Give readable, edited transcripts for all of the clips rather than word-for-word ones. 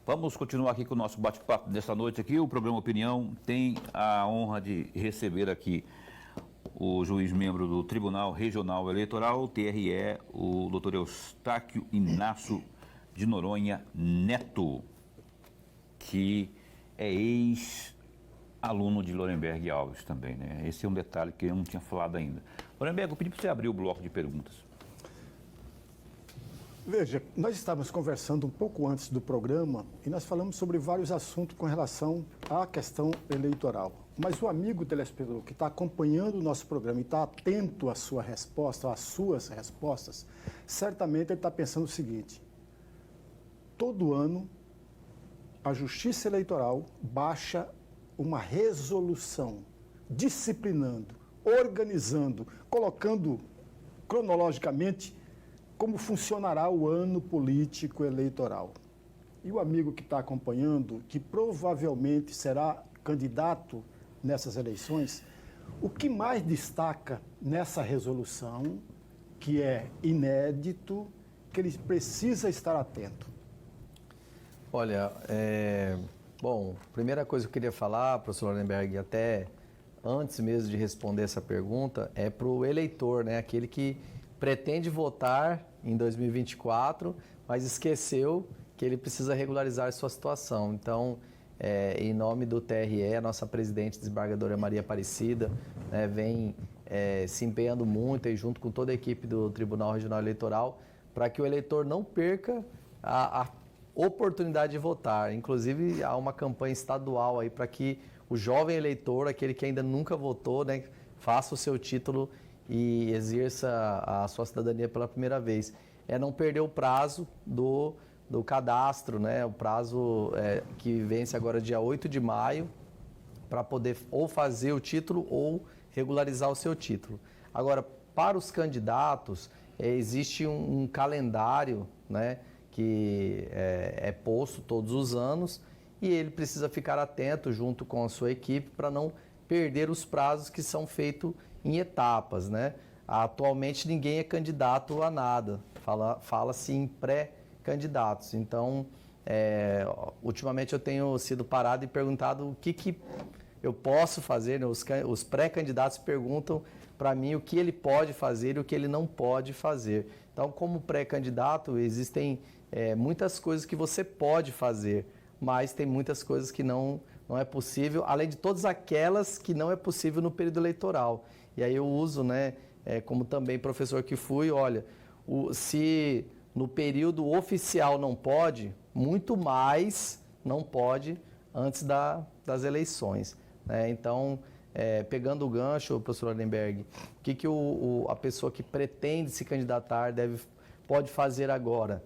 Vamos continuar aqui com o nosso bate-papo dessa noite aqui. O programa Opinião tem a honra de receber aqui o juiz membro do Tribunal Regional Eleitoral, TRE, o doutor Eustáquio Inácio de Noronha Neto, que é ex-aluno de Lorenberg Alves também, né? Esse é um detalhe que eu não tinha falado ainda. Lorenberg, eu pedi para você abrir o bloco de perguntas. Veja, nós estávamos conversando um pouco antes do programa e nós falamos sobre vários assuntos com relação à questão eleitoral. Mas o amigo telespectador que está acompanhando o nosso programa e está atento à sua resposta, às suas respostas, certamente ele está pensando o seguinte: todo ano a Justiça Eleitoral baixa uma resolução disciplinando, organizando, colocando cronologicamente como funcionará o ano político eleitoral. E o amigo que está acompanhando, que provavelmente será candidato nessas eleições, o que mais destaca nessa resolução, que é inédito, que ele precisa estar atento? Olha, bom, primeira coisa que eu queria falar, professor Lorenberg, até antes mesmo de responder essa pergunta, é para o eleitor, né, aquele que pretende votar em 2024, mas esqueceu que ele precisa regularizar sua situação. Então, em nome do TRE, a nossa presidente desembargadora Maria Aparecida, né, vem se empenhando muito e junto com toda a equipe do Tribunal Regional Eleitoral para que o eleitor não perca a oportunidade de votar. Inclusive, há uma campanha estadual aí para que o jovem eleitor, aquele que ainda nunca votou, né, faça o seu título e exerça a sua cidadania pela primeira vez. É não perder o prazo do cadastro, né? O prazo que vence agora dia 8 de maio, para poder ou fazer o título ou regularizar o seu título. Agora, para os candidatos, existe um calendário, né, que é posto todos os anos e ele precisa ficar atento junto com a sua equipe para não perder os prazos que são feitos em etapas, né? Atualmente ninguém é candidato a nada, fala-se em pré-candidatos. Então, ultimamente eu tenho sido parado e perguntado o que eu posso fazer, né? Os pré-candidatos perguntam para mim o que ele pode fazer e o que ele não pode fazer. Então, como pré-candidato, existem muitas coisas que você pode fazer, mas tem muitas coisas que não é possível, além de todas aquelas que não é possível no período eleitoral. E aí eu uso, né, como também professor que fui, olha, se no período oficial não pode, muito mais não pode antes das eleições, né? Então, pegando o gancho, professor Lorenberg, o que a pessoa que pretende se candidatar pode fazer agora?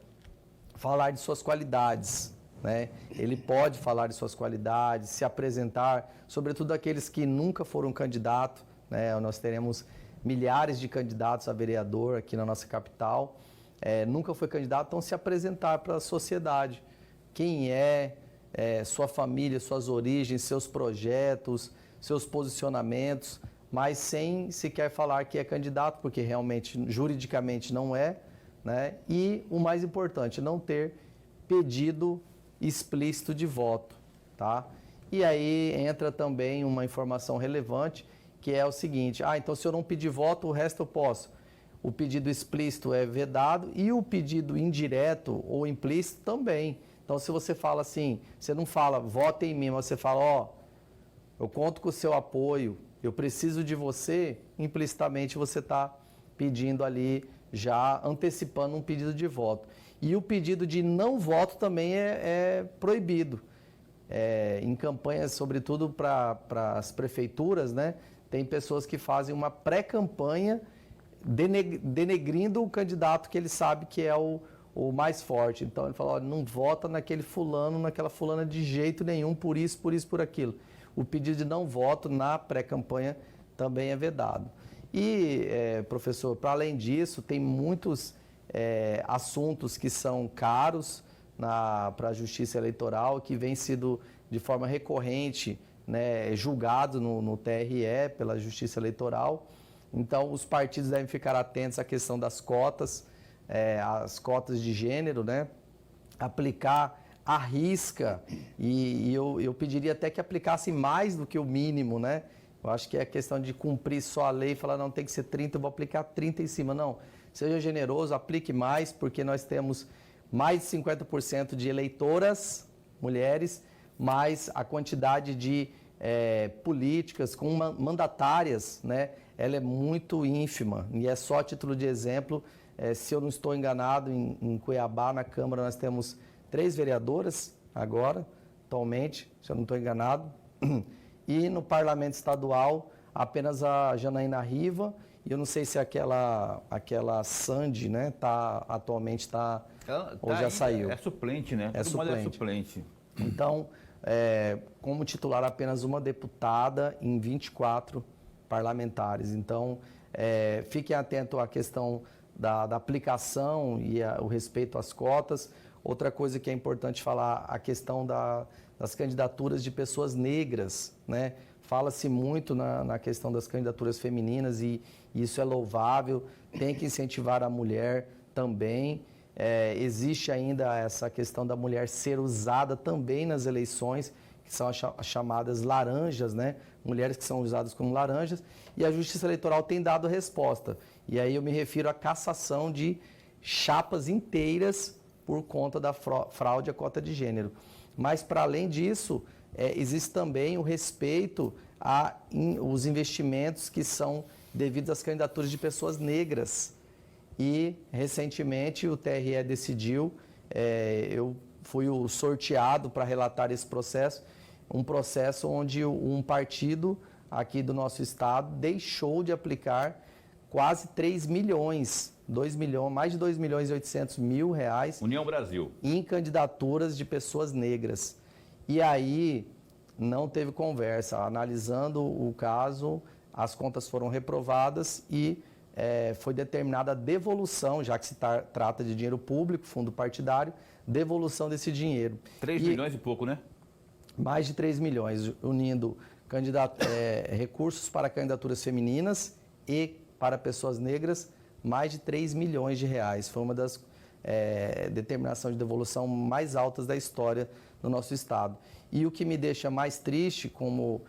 Falar de suas qualidades, né? Ele pode falar de suas qualidades, se apresentar, sobretudo aqueles que nunca foram candidato, né? Nós teremos milhares de candidatos a vereador aqui na nossa capital, nunca foi candidato, então se apresentar para a sociedade. Quem sua família, suas origens, seus projetos, seus posicionamentos, mas sem sequer falar que é candidato, porque realmente, juridicamente não é, né? E o mais importante, não ter pedido explícito de voto, tá? E aí entra também uma informação relevante, que é o seguinte: então se eu não pedir voto, o resto eu posso. O pedido explícito é vedado e o pedido indireto ou implícito também. Então, se você fala assim, você não fala, vota em mim, mas você fala, eu conto com o seu apoio, eu preciso de você, implicitamente você está pedindo ali, já antecipando um pedido de voto. E o pedido de não voto também é proibido. Em campanhas, sobretudo para as prefeituras, né, tem pessoas que fazem uma pré-campanha denegrindo o candidato que ele sabe que é o mais forte. Então ele fala, não vota naquele fulano, naquela fulana de jeito nenhum, por isso, por aquilo. O pedido de não voto na pré-campanha também é vedado. E, professor, para além disso, tem muitos assuntos que são caros para a Justiça Eleitoral, que vem sido de forma recorrente, né, julgado no TRE pela Justiça Eleitoral. Então, os partidos devem ficar atentos à questão das cotas, as cotas de gênero, né? Aplicar arrisca, e eu pediria até que aplicasse mais do que o mínimo, né? Eu acho que é questão de cumprir só a lei e falar, não, tem que ser 30, eu vou aplicar 30 em cima. Não, seja generoso, aplique mais, porque nós temos mais de 50% de eleitoras, mulheres, mais a quantidade de políticas com mandatárias, né? Ela é muito ínfima. E é só a título de exemplo, se eu não estou enganado, em Cuiabá, na Câmara, nós temos 3 vereadoras agora, atualmente, se eu não estou enganado. E no Parlamento Estadual, apenas a Janaína Riva, e eu não sei se aquela Sandy, né, atualmente está, ou já saiu. É suplente, né? É suplente. suplente. É suplente. Então, como titular, apenas uma deputada em 24 parlamentares. Então, fiquem atentos à questão da aplicação e o respeito às cotas. Outra coisa que é importante falar, a questão das candidaturas de pessoas negras, né? Fala-se muito na questão das candidaturas femininas e isso é louvável, tem que incentivar a mulher também. Existe ainda essa questão da mulher ser usada também nas eleições, que são as chamadas laranjas, né? Mulheres que são usadas como laranjas, e a Justiça Eleitoral tem dado resposta. E aí eu me refiro à cassação de chapas inteiras por conta da fraude à cota de gênero. Mas, para além disso, existe também o respeito aos investimentos que são devidos às candidaturas de pessoas negras. E, recentemente, o TRE decidiu, eu fui o sorteado para relatar esse processo, um processo onde um partido aqui do nosso estado deixou de aplicar quase 3 milhões, mais de 2 milhões e 800 mil reais União Brasil. Em candidaturas de pessoas negras. E aí não teve conversa. Analisando o caso, as contas foram reprovadas e foi determinada a devolução, já que se trata de dinheiro público, fundo partidário, devolução desse dinheiro. 3 milhões e pouco, né? Mais de 3 milhões, unindo recursos para candidaturas femininas e para pessoas negras, mais de 3 milhões de reais. Foi uma das determinações de devolução mais altas da história do nosso estado. E o que me deixa mais triste como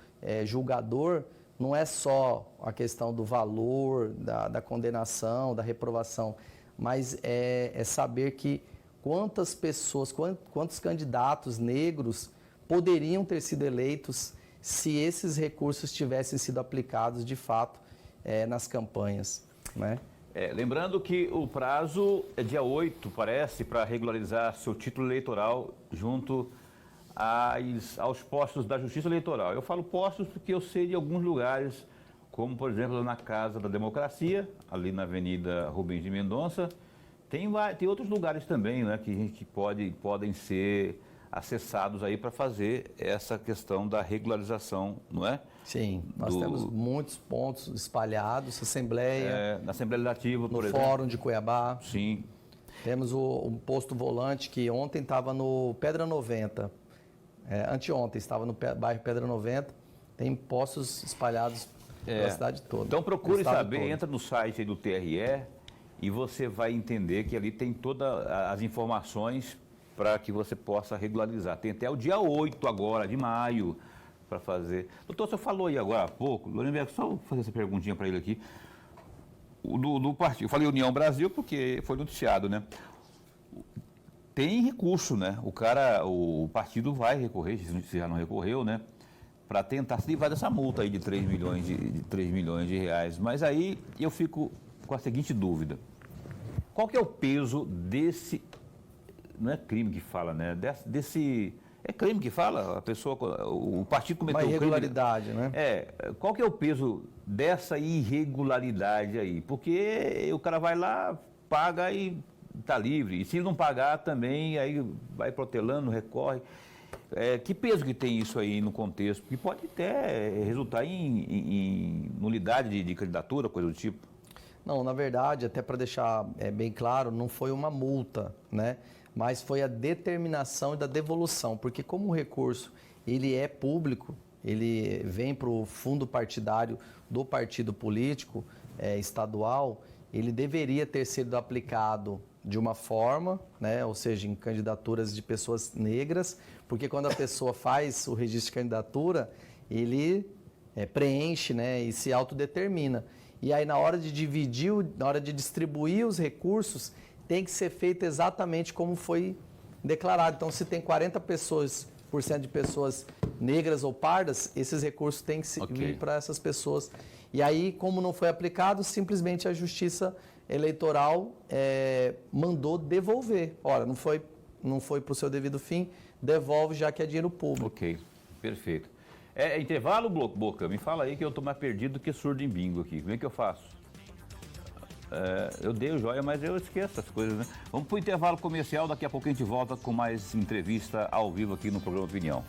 julgador não é só a questão do valor, da condenação, da reprovação, mas é saber que quantas pessoas, quantos candidatos negros poderiam ter sido eleitos se esses recursos tivessem sido aplicados de fato nas campanhas, né? Lembrando que o prazo é dia 8, parece, para regularizar seu título eleitoral junto aos postos da Justiça Eleitoral. Eu falo postos porque eu sei de alguns lugares, como, por exemplo, na Casa da Democracia, ali na Avenida Rubens de Mendonça. Tem outros lugares também, né, que podem ser acessados aí para fazer essa questão da regularização, não é? Sim, nós temos muitos pontos espalhados, Assembleia, na Assembleia Legislativa, por exemplo. No Fórum de Cuiabá. Sim. Temos o posto volante que ontem estava no Pedra 90, anteontem estava no bairro Pedra 90, tem postos espalhados pela cidade toda. Então procure saber, entra no site aí do TRE e você vai entender que ali tem todas as informações para que você possa regularizar. Tem até o dia 8 agora, de maio, para fazer. Doutor, você falou aí agora há pouco, Lorenberg, só vou fazer essa perguntinha para ele aqui. Do partido, eu falei União Brasil porque foi noticiado, né? Tem recurso, né? O partido vai recorrer, se já não recorreu, né? Para tentar se livrar dessa multa aí de 3 milhões de reais. Mas aí eu fico com a seguinte dúvida. Qual que é o peso desse... Não é crime que fala, né? É crime que fala? A pessoa, o partido cometeu uma irregularidade, crime, né? Qual que é o peso dessa irregularidade aí? Porque o cara vai lá, paga e está livre. E se não pagar também, aí vai protelando, recorre. Que peso que tem isso aí no contexto? Que pode até resultar em nulidade de candidatura, coisa do tipo. Não, na verdade, até para deixar bem claro, não foi uma multa, né? Mas foi a determinação da devolução, porque como o recurso ele é público, ele vem para o fundo partidário do partido político estadual, ele deveria ter sido aplicado de uma forma, né? Ou seja, em candidaturas de pessoas negras, porque quando a pessoa faz o registro de candidatura, ele preenche, né? E se autodetermina. E aí na hora de dividir, na hora de distribuir os recursos, tem que ser feito exatamente como foi declarado. Então, se tem 40% de pessoas negras ou pardas, esses recursos têm que vir para essas pessoas. E aí, como não foi aplicado, simplesmente a Justiça Eleitoral mandou devolver. Ora, não foi para o seu devido fim, devolve já que é dinheiro público. Ok, perfeito. Intervalo, Boca? Me fala aí que eu estou mais perdido do que surdo em bingo aqui. Como é que eu faço? Eu dei o joia, mas eu esqueço as coisas, né? Vamos para o intervalo comercial, daqui a pouco a gente volta com mais entrevista ao vivo aqui no programa Opinião.